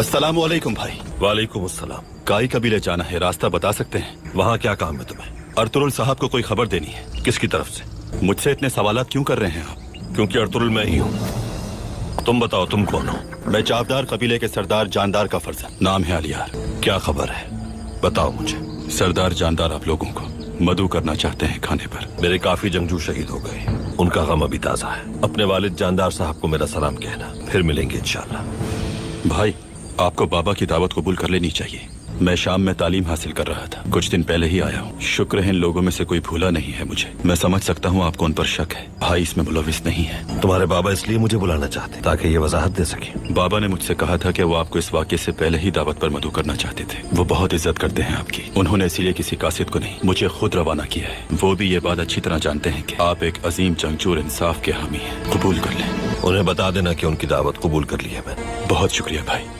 अस्सलाम वालेकुम भाई। वालेकुम अस्सलाम। काई कबीले जाना है, रास्ता बता सकते हैं? वहाँ क्या काम है तुम्हें? अर्तुरुल साहब को कोई खबर देनी है। किसकी तरफ से? मुझसे इतने सवालात क्यों कर रहे हैं आप? क्योंकि अर्तुरुल मैं ही हूँ। तुम बताओ तुम कौन हो? मैं चावदार कबीले के सरदार जानदार का फर्जंद, नाम है अलियार। क्या खबर है बताओ मुझे। सरदार जानदार आप लोगों को मदऊ करना चाहते हैं खाने पर। मेरे काफी जंगजू शहीद हो गए, उनका गम अभी ताजा है। अपने वालिद जानदार साहब को मेरा सलाम कहना, फिर मिलेंगे इंशाल्लाह। भाई आपको बाबा की दावत कबूल कर लेनी चाहिए। मैं शाम में तालीम हासिल कर रहा था, कुछ दिन पहले ही आया हूँ। शुक्र है इन लोगों में से कोई भूला नहीं है मुझे। मैं समझ सकता हूँ आपको उन पर शक है, भाई इसमें मुलविस नहीं है। तुम्हारे बाबा इसलिए मुझे बुलाना चाहते ताकि ये वजाहत दे सके। बाबा ने मुझसे कहा था कि वो आपको इस वाक़े से पहले ही दावत पर मदऊ करना चाहते थे। वो बहुत इज्जत करते हैं आपकी। उन्होंने इसीलिए किसी कासिद को नहीं, मुझे खुद रवाना किया है। वो भी ये बात अच्छी तरह जानते हैं कि आप एक अजीम जंगजू और इंसाफ के हामी हैं। कबूल कर लें। उन्हें बता देना कि उनकी दावत कबूल कर ली है मैंने। बहुत शुक्रिया भाई।